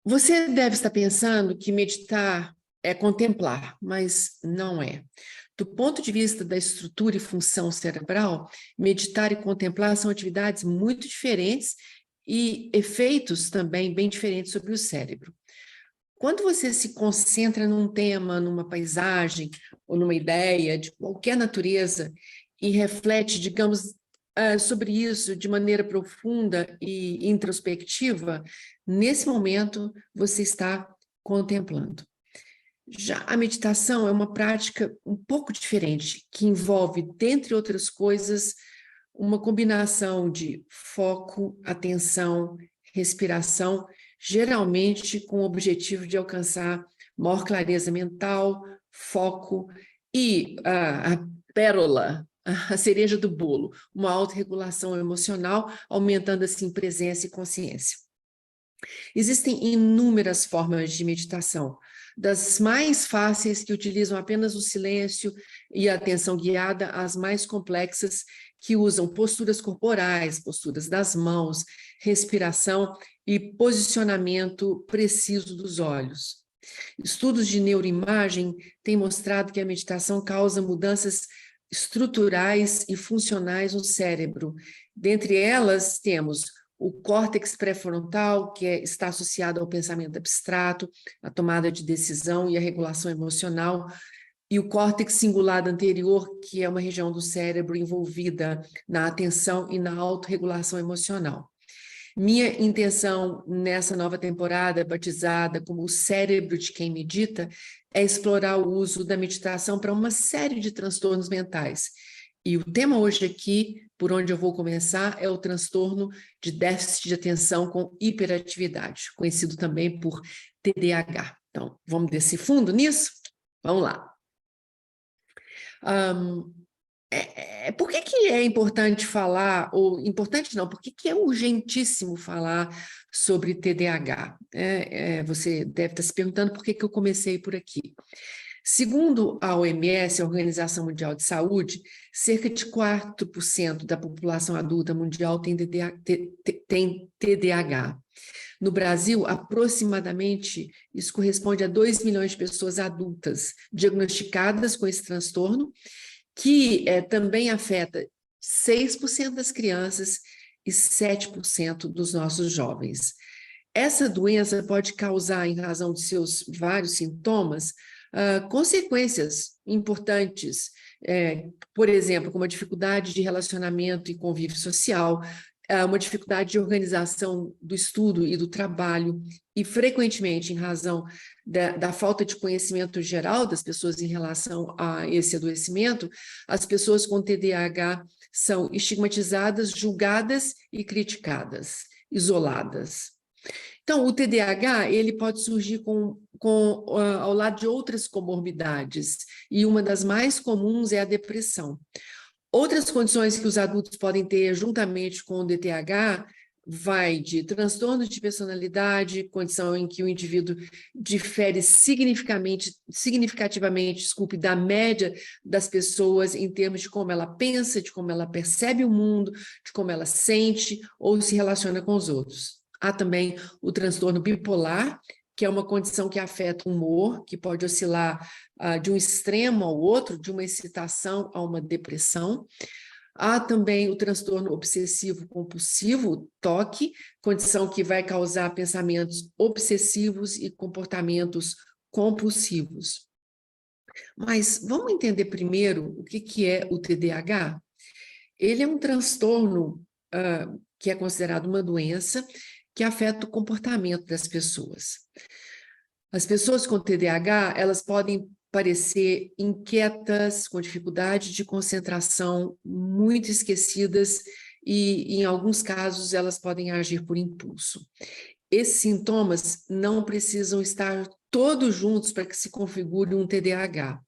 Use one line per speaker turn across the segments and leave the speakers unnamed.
Você deve estar pensando que meditar é contemplar, mas não é. Do ponto de vista da estrutura e função cerebral, meditar e contemplar são atividades muito diferentes e efeitos também bem diferentes sobre o cérebro. Quando você se concentra num tema, numa paisagem ou numa ideia de qualquer natureza e reflete, digamos, sobre isso de maneira profunda e introspectiva, nesse momento você está contemplando. Já a meditação é uma prática um pouco diferente, que envolve, dentre outras coisas, uma combinação de foco, atenção, respiração, geralmente com o objetivo de alcançar maior clareza mental, foco e a pérola, a cereja do bolo, uma autorregulação emocional, aumentando assim presença e consciência. Existem inúmeras formas de meditação, das mais fáceis, que utilizam apenas o silêncio e a atenção guiada, às mais complexas, que usam posturas corporais, posturas das mãos, respiração e posicionamento preciso dos olhos. Estudos de neuroimagem têm mostrado que a meditação causa mudanças estruturais e funcionais no cérebro. Dentre elas, temos o córtex pré-frontal, que está associado ao pensamento abstrato, à tomada de decisão e à regulação emocional, e o córtex cingulado anterior, que é uma região do cérebro envolvida na atenção e na autorregulação emocional. Minha intenção nessa nova temporada, batizada como o cérebro de quem medita, é explorar o uso da meditação para uma série de transtornos mentais. E o tema hoje aqui, por onde eu vou começar, é o transtorno de déficit de atenção com hiperatividade, conhecido também por TDAH. Então, vamos descer fundo nisso? Vamos lá. Por que é importante falar, ou importante não, por que é urgentíssimo falar sobre TDAH? Você deve estar se perguntando por que eu comecei por aqui. Segundo a OMS, a Organização Mundial de Saúde, cerca de 4% da população adulta mundial tem TDAH. No Brasil, aproximadamente, isso corresponde a 2 milhões de pessoas adultas diagnosticadas com esse transtorno, que também afeta 6% das crianças e 7% dos nossos jovens. Essa doença pode causar, em razão de seus vários sintomas, consequências importantes, por exemplo, como a dificuldade de relacionamento e convívio social, uma dificuldade de organização do estudo e do trabalho, e frequentemente, em razão da falta de conhecimento geral das pessoas em relação a esse adoecimento, as pessoas com TDAH são estigmatizadas, julgadas e criticadas, isoladas. Então, o TDAH, ele pode surgir ao lado de outras comorbidades, e uma das mais comuns é a depressão. Outras condições que os adultos podem ter juntamente com o TDAH vai de transtorno de personalidade, condição em que o indivíduo difere significativamente, da média das pessoas em termos de como ela pensa, de como ela percebe o mundo, de como ela sente ou se relaciona com os outros. Há também o transtorno bipolar, que é uma condição que afeta o humor, que pode oscilar de um extremo ao outro, de uma excitação a uma depressão. Há também o transtorno obsessivo-compulsivo, TOC, condição que vai causar pensamentos obsessivos e comportamentos compulsivos. Mas vamos entender primeiro o que é o TDAH? Ele é um transtorno que é considerado uma doença que afeta o comportamento das pessoas. As pessoas com TDAH, elas podem parecer inquietas, com dificuldade de concentração, muito esquecidas e, em alguns casos, elas podem agir por impulso. Esses sintomas não precisam estar todos juntos para que se configure um TDAH.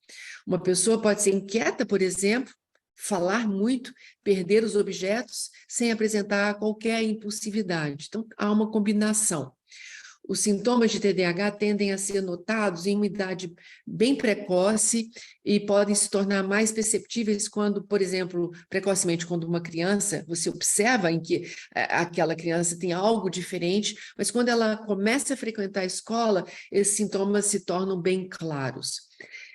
Uma pessoa pode ser inquieta, por exemplo, falar muito, perder os objetos sem apresentar qualquer impulsividade. Então, há uma combinação. os sintomas de TDAH tendem a ser notados em uma idade bem precoce e podem se tornar mais perceptíveis quando, por exemplo, precocemente, quando uma criança, você observa em que aquela criança tem algo diferente, mas quando ela começa a frequentar a escola, esses sintomas se tornam bem claros.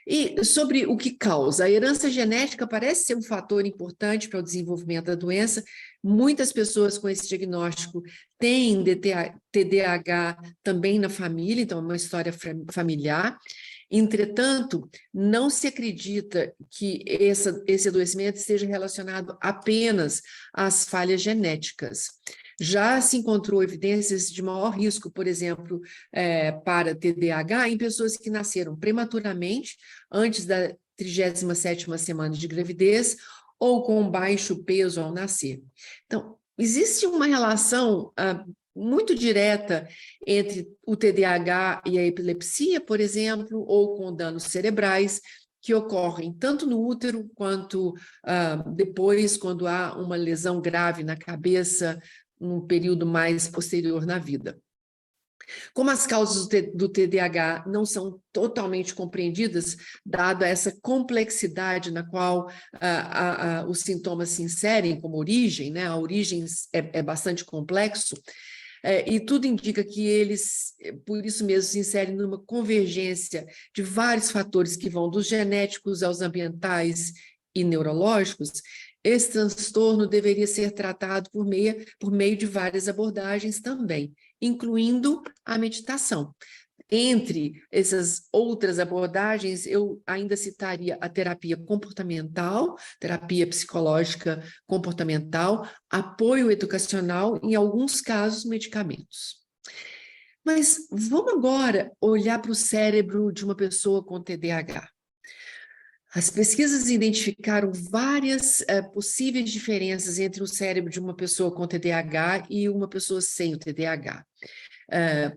E sobre o que causa, a herança genética parece ser um fator importante para o desenvolvimento da doença. Muitas pessoas com esse diagnóstico têm TDAH também na família, então é uma história familiar. Entretanto, não se acredita que esse adoecimento esteja relacionado apenas às falhas genéticas. Já se encontrou evidências de maior risco, por exemplo, para TDAH em pessoas que nasceram prematuramente, antes da 37ª semana de gravidez, ou com baixo peso ao nascer. Então, existe uma relação muito direta entre o TDAH e a epilepsia, por exemplo, ou com danos cerebrais, que ocorrem tanto no útero quanto depois, quando há uma lesão grave na cabeça, num período mais posterior na vida. Como as causas do TDAH não são totalmente compreendidas, dada essa complexidade na qual os sintomas se inserem como origem, né? A origem é bastante complexo, e tudo indica que eles, por isso mesmo, se inserem numa convergência de vários fatores que vão dos genéticos aos ambientais e neurológicos. Esse transtorno deveria ser tratado por meio de várias abordagens também, incluindo a meditação. Entre essas outras abordagens, eu ainda citaria a terapia comportamental, terapia psicológica comportamental, apoio educacional, em alguns casos, medicamentos. Mas vamos agora olhar para o cérebro de uma pessoa com TDAH. As pesquisas identificaram várias possíveis diferenças entre o cérebro de uma pessoa com TDAH e uma pessoa sem o TDAH.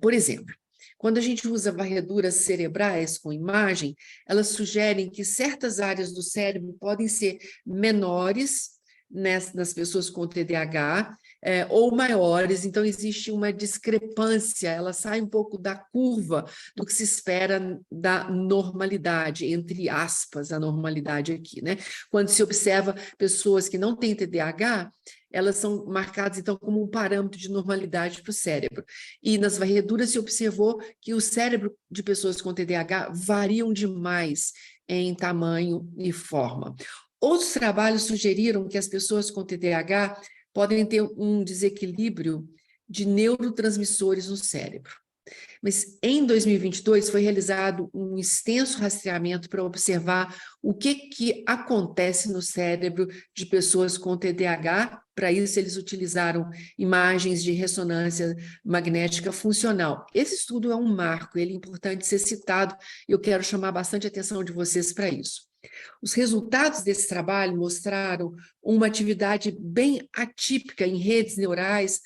Por exemplo, quando a gente usa varreduras cerebrais com imagem, elas sugerem que certas áreas do cérebro podem ser menores nas pessoas com TDAH, ou maiores, então existe uma discrepância, ela sai um pouco da curva do que se espera da normalidade, entre aspas, a normalidade aqui, né? Quando se observa pessoas que não têm TDAH, elas são marcadas, então, como um parâmetro de normalidade para o cérebro. E nas varreduras se observou que o cérebro de pessoas com TDAH variam demais em tamanho e forma. Outros trabalhos sugeriram que as pessoas com TDAH podem ter um desequilíbrio de neurotransmissores no cérebro. Mas em 2022 foi realizado um extenso rastreamento para observar o que acontece no cérebro de pessoas com TDAH. Para isso, eles utilizaram imagens de ressonância magnética funcional. Esse estudo é um marco, ele é importante ser citado, e eu quero chamar bastante a atenção de vocês para isso. Os resultados desse trabalho mostraram uma atividade bem atípica em redes neurais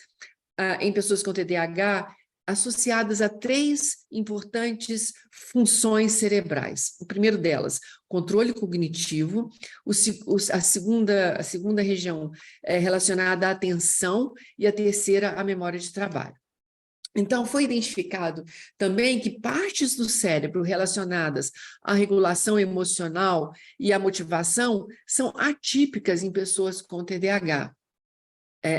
em pessoas com TDAH, associadas a 3 importantes funções cerebrais. O primeiro delas, controle cognitivo, a segunda região é relacionada à atenção e a terceira, a memória de trabalho. Então, foi identificado também que partes do cérebro relacionadas à regulação emocional e à motivação são atípicas em pessoas com TDAH.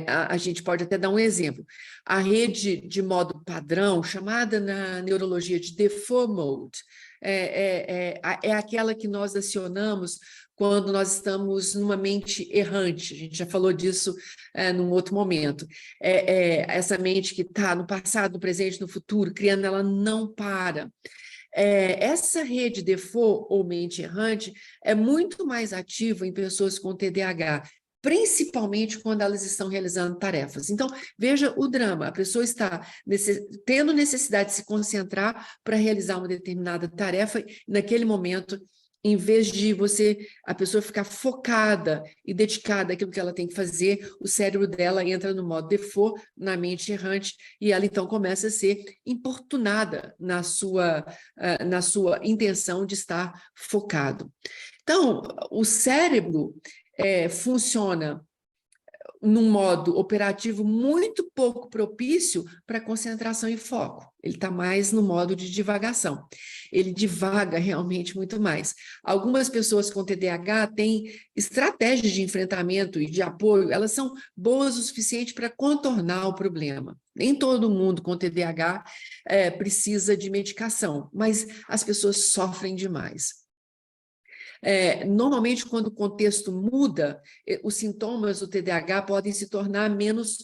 A gente pode até dar um exemplo. A rede de modo padrão, chamada na neurologia de default mode, é aquela que nós acionamos quando nós estamos numa mente errante. A gente já falou disso num outro momento. Essa mente que está no passado, no presente, no futuro, criando, ela não para. Essa rede default ou mente errante é muito mais ativa em pessoas com TDAH, principalmente quando elas estão realizando tarefas. Então, veja o drama, a pessoa está tendo necessidade de se concentrar para realizar uma determinada tarefa, naquele momento, em vez de a pessoa ficar focada e dedicada àquilo que ela tem que fazer, o cérebro dela entra no modo default, na mente errante, e ela então começa a ser importunada na sua intenção de estar focado. Então, o cérebro funciona num modo operativo muito pouco propício para concentração e foco. Ele está mais no modo de divagação. Ele divaga realmente muito mais. Algumas pessoas com TDAH têm estratégias de enfrentamento e de apoio, elas são boas o suficiente para contornar o problema. Nem todo mundo com TDAH precisa de medicação, mas as pessoas sofrem demais. Normalmente, quando o contexto muda, os sintomas do TDAH podem se tornar menos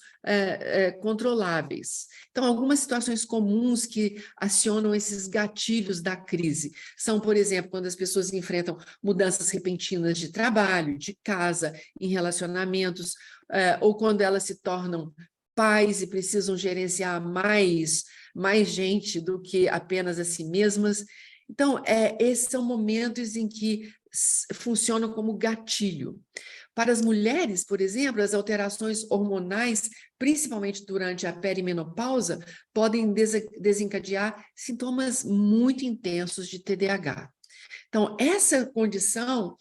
controláveis. Então, algumas situações comuns que acionam esses gatilhos da crise são, por exemplo, quando as pessoas enfrentam mudanças repentinas de trabalho, de casa, em relacionamentos, ou quando elas se tornam pais e precisam gerenciar mais gente do que apenas a si mesmas. Então, esses são momentos em que funcionam como gatilho. Para as mulheres, por exemplo, as alterações hormonais, principalmente durante a perimenopausa, podem desencadear sintomas muito intensos de TDAH. Então, essa condição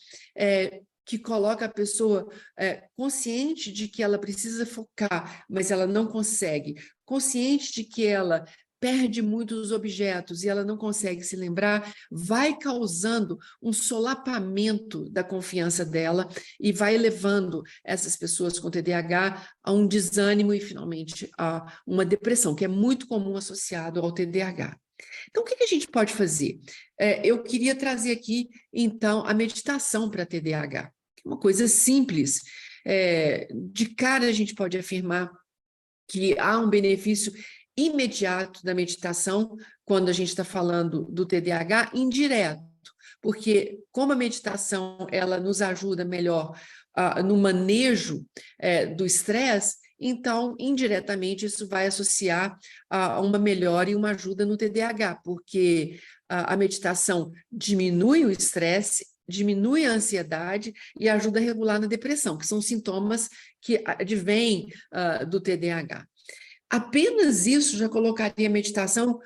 que coloca a pessoa consciente de que ela precisa focar, mas ela não consegue, consciente de que ela perde muitos objetos e ela não consegue se lembrar, vai causando um solapamento da confiança dela e vai levando essas pessoas com TDAH a um desânimo e, finalmente, a uma depressão, que é muito comum associado ao TDAH. Então, o que a gente pode fazer? Eu queria trazer aqui, então, a meditação para TDAH, que é uma coisa simples. De cara, a gente pode afirmar que há um benefício imediato da meditação, quando a gente está falando do TDAH, indireto, porque como a meditação ela nos ajuda melhor no manejo do estresse, então, indiretamente, isso vai associar a uma melhora e uma ajuda no TDAH, porque a meditação diminui o estresse, diminui a ansiedade e ajuda a regular na depressão, que são sintomas que advêm do TDAH. Apenas isso já colocaria a meditação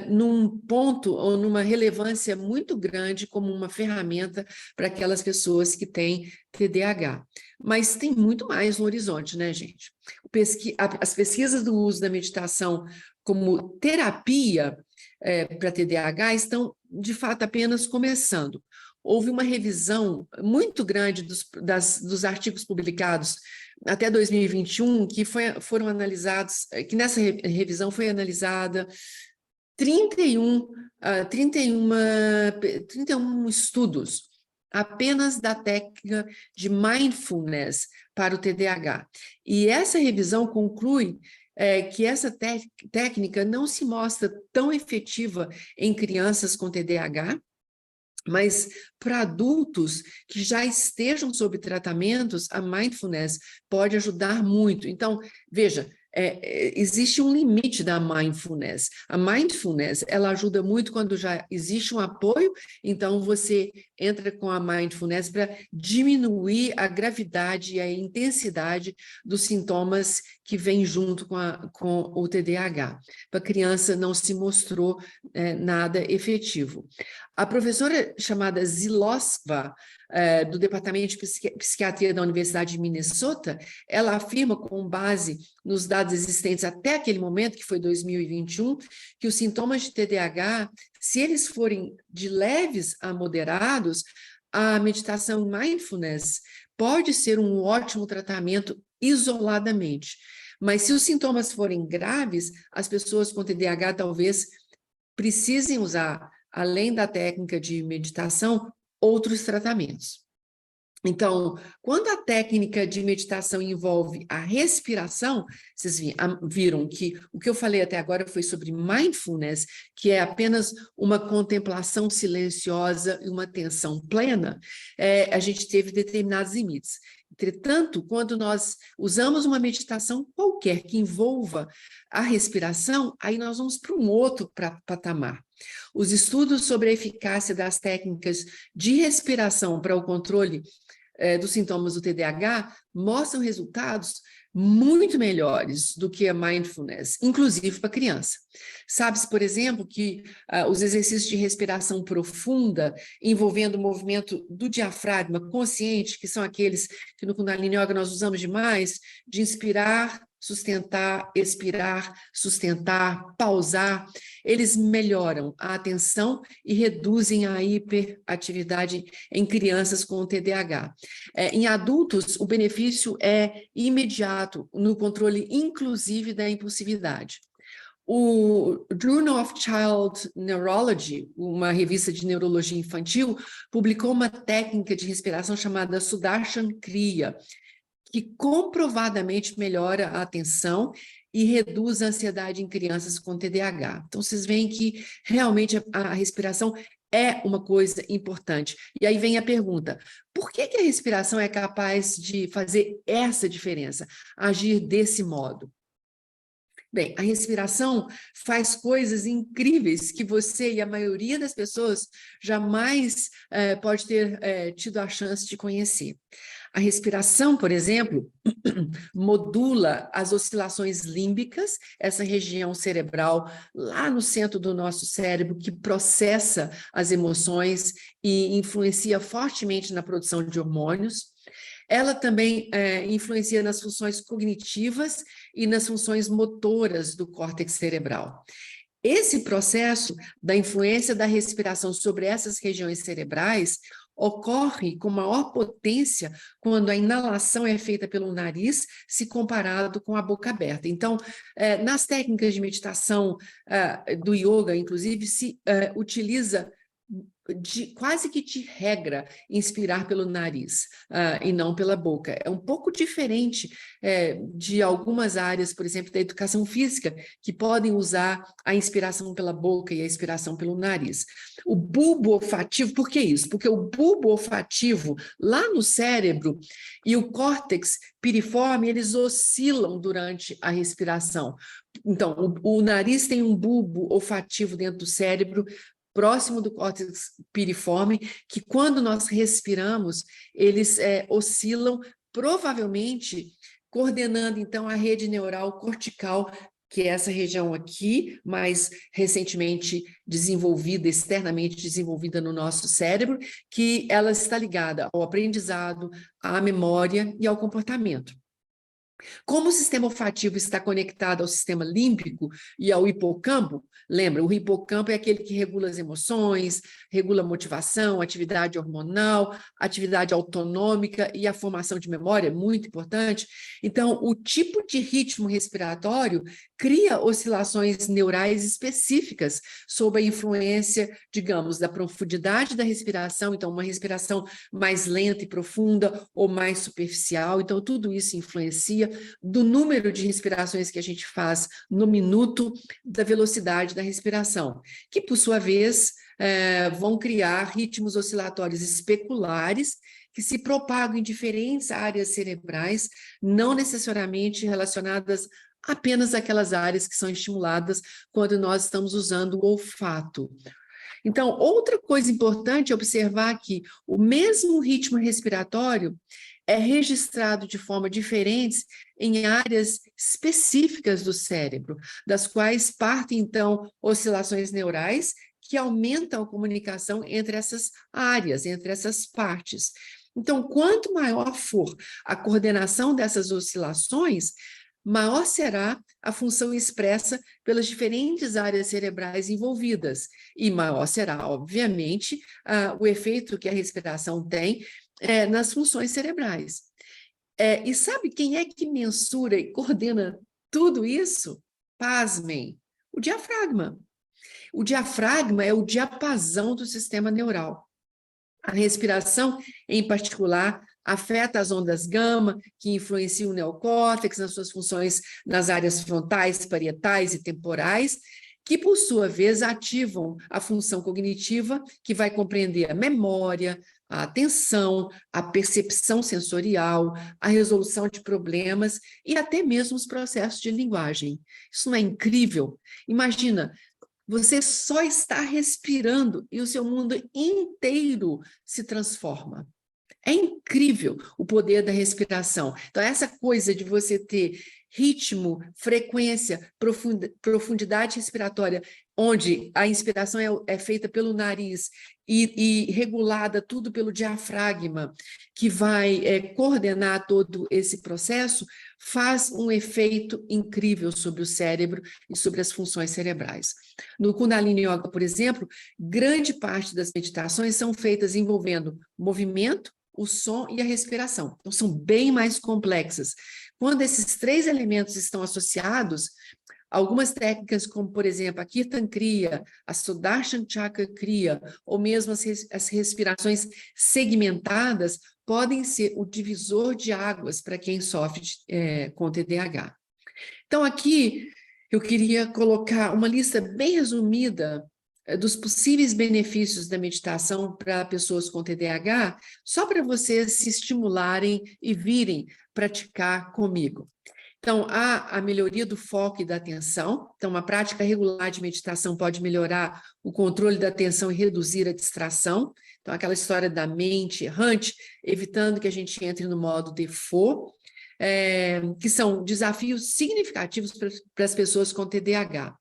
num ponto ou numa relevância muito grande como uma ferramenta para aquelas pessoas que têm TDAH. Mas tem muito mais no horizonte, né, gente? As pesquisas do uso da meditação como terapia para TDAH estão, de fato, apenas começando. Houve uma revisão muito grande dos artigos publicados até 2021, que foram analisados, que nessa revisão foi analisada 31 estudos apenas da técnica de mindfulness para o TDAH. E essa revisão conclui que essa técnica não se mostra tão efetiva em crianças com TDAH, mas para adultos que já estejam sob tratamentos, a mindfulness pode ajudar muito. Então, veja, existe um limite da mindfulness. A mindfulness, ela ajuda muito quando já existe um apoio, então você entra com a mindfulness para diminuir a gravidade e a intensidade dos sintomas que vêm junto com o TDAH. Para a criança não se mostrou nada efetivo. A professora chamada Zilosva, do Departamento de Psiquiatria da Universidade de Minnesota, ela afirma, com base nos dados existentes até aquele momento, que foi 2021, que os sintomas de TDAH, se eles forem de leves a moderados, a meditação mindfulness pode ser um ótimo tratamento isoladamente. Mas se os sintomas forem graves, as pessoas com TDAH talvez precisem usar, além da técnica de meditação, outros tratamentos. Então, quando a técnica de meditação envolve a respiração, vocês viram que o que eu falei até agora foi sobre mindfulness, que é apenas uma contemplação silenciosa e uma atenção plena, a gente teve determinados limites. Entretanto, quando nós usamos uma meditação qualquer que envolva a respiração, aí nós vamos para um outro patamar. Os estudos sobre a eficácia das técnicas de respiração para o controle dos sintomas do TDAH mostram resultados muito melhores do que a mindfulness, inclusive para criança. Sabe-se, por exemplo, que os exercícios de respiração profunda, envolvendo o movimento do diafragma consciente, que são aqueles que no Kundalini Yoga nós usamos demais, de inspirar, sustentar, expirar, sustentar, pausar, eles melhoram a atenção e reduzem a hiperatividade em crianças com TDAH. Em adultos, o benefício é imediato no controle, inclusive, da impulsividade. O Journal of Child Neurology, uma revista de neurologia infantil, publicou uma técnica de respiração chamada Sudarshan Kriya, que comprovadamente melhora a atenção e reduz a ansiedade em crianças com TDAH. Então, vocês veem que realmente a respiração é uma coisa importante. E aí vem a pergunta, por que a respiração é capaz de fazer essa diferença, agir desse modo? Bem, a respiração faz coisas incríveis que você e a maioria das pessoas jamais pode ter tido a chance de conhecer. A respiração, por exemplo, modula as oscilações límbicas, essa região cerebral lá no centro do nosso cérebro que processa as emoções e influencia fortemente na produção de hormônios. Ela também influencia nas funções cognitivas e nas funções motoras do córtex cerebral. Esse processo da influência da respiração sobre essas regiões cerebrais ocorre com maior potência quando a inalação é feita pelo nariz, se comparado com a boca aberta. Então, nas técnicas de meditação do yoga, inclusive, se utiliza quase que de regra, inspirar pelo nariz e não pela boca. É um pouco diferente de algumas áreas, por exemplo, da educação física, que podem usar a inspiração pela boca e a expiração pelo nariz. O bulbo olfativo, por que isso? Porque o bulbo olfativo, lá no cérebro, e o córtex piriforme, eles oscilam durante a respiração. Então, o nariz tem um bulbo olfativo dentro do cérebro, próximo do córtex piriforme, que quando nós respiramos, eles oscilam, provavelmente coordenando, então, a rede neural cortical, que é essa região aqui, mais recentemente desenvolvida, externamente desenvolvida no nosso cérebro, que ela está ligada ao aprendizado, à memória e ao comportamento. Como o sistema olfativo está conectado ao sistema límbico e ao hipocampo, lembra, o hipocampo é aquele que regula as emoções, regula a motivação, atividade hormonal, atividade autonômica e a formação de memória, muito importante. Então, o tipo de ritmo respiratório cria oscilações neurais específicas sob a influência, digamos, da profundidade da respiração, então uma respiração mais lenta e profunda ou mais superficial, então tudo isso influencia do número de respirações que a gente faz no minuto, da velocidade da respiração, que, por sua vez, vão criar ritmos oscilatórios especulares que se propagam em diferentes áreas cerebrais, não necessariamente relacionadas apenas àquelas áreas que são estimuladas quando nós estamos usando o olfato. Então, outra coisa importante é observar que o mesmo ritmo respiratório é registrado de forma diferente em áreas específicas do cérebro, das quais partem, então, oscilações neurais que aumentam a comunicação entre essas áreas, entre essas partes. Então, quanto maior for a coordenação dessas oscilações, maior será a função expressa pelas diferentes áreas cerebrais envolvidas, e maior será, obviamente, o efeito que a respiração tem nas funções cerebrais. E sabe quem é que mensura e coordena tudo isso? Pasmem, o diafragma. O diafragma é o diapasão do sistema neural. A respiração, em particular, afeta as ondas gama, que influenciam o neocórtex nas suas funções nas áreas frontais, parietais e temporais, que, por sua vez, ativam a função cognitiva, que vai compreender a memória, a atenção, a percepção sensorial, a resolução de problemas e até mesmo os processos de linguagem. Isso não é incrível? Imagina, você só está respirando e o seu mundo inteiro se transforma. É incrível o poder da respiração. Então, essa coisa de você ter ritmo, frequência, profundidade respiratória, onde a inspiração é feita pelo nariz e regulada tudo pelo diafragma, que vai coordenar todo esse processo, faz um efeito incrível sobre o cérebro e sobre as funções cerebrais. No Kundalini Yoga, por exemplo, grande parte das meditações são feitas envolvendo movimento, o som e a respiração. Então, são bem mais complexas. Quando esses três elementos estão associados, algumas técnicas, como, por exemplo, a Kirtan Kriya, a Sudarshan Chakra Kriya, ou mesmo as respirações segmentadas, podem ser o divisor de águas para quem sofre com TDAH. Então, aqui eu queria colocar uma lista bem resumida dos possíveis benefícios da meditação para pessoas com TDAH, só para vocês se estimularem e virem praticar comigo. Então, há a melhoria do foco e da atenção. Então, uma prática regular de meditação pode melhorar o controle da atenção e reduzir a distração. Então, aquela história da mente errante, evitando que a gente entre no modo default, que são desafios significativos para as pessoas com TDAH.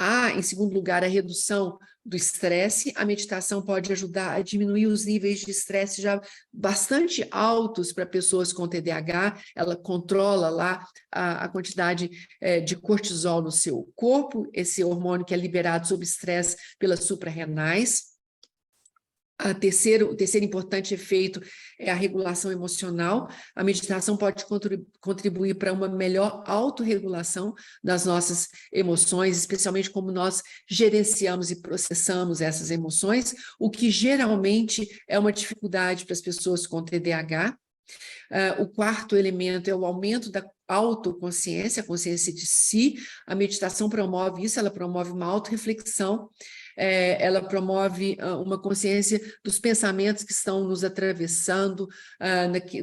Há, em segundo lugar, a redução do estresse. A meditação pode ajudar a diminuir os níveis de estresse já bastante altos para pessoas com TDAH. Ela controla lá a quantidade de cortisol no seu corpo, esse hormônio que é liberado sob estresse pelas suprarrenais. O terceiro importante efeito é a regulação emocional. A meditação pode contribuir para uma melhor autorregulação das nossas emoções, especialmente como nós gerenciamos e processamos essas emoções, o que geralmente é uma dificuldade para as pessoas com TDAH. O quarto elemento é o aumento da autoconsciência, a consciência de si. A meditação promove isso, ela promove uma autorreflexão, ela promove uma consciência dos pensamentos que estão nos atravessando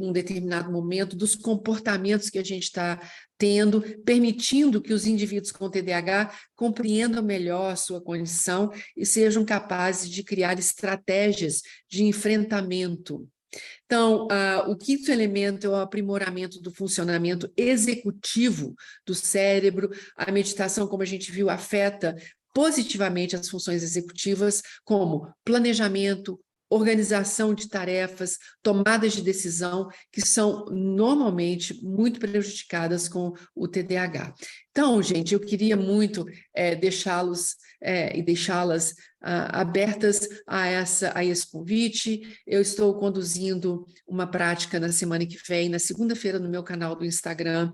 num determinado momento, dos comportamentos que a gente está tendo, permitindo que os indivíduos com TDAH compreendam melhor a sua condição e sejam capazes de criar estratégias de enfrentamento. Então, o quinto elemento é o aprimoramento do funcionamento executivo do cérebro. A meditação, como a gente viu, afeta positivamente as funções executivas, como planejamento, organização de tarefas, tomadas de decisão, que são normalmente muito prejudicadas com o TDAH. Então, gente, eu queria muito deixá-los e deixá-las abertas a esse convite. Eu estou conduzindo uma prática na semana que vem, na segunda-feira, no meu canal do Instagram,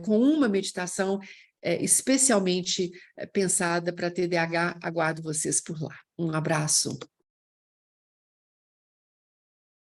com uma meditação especialmente pensada para TDAH. Aguardo vocês por lá. Um abraço.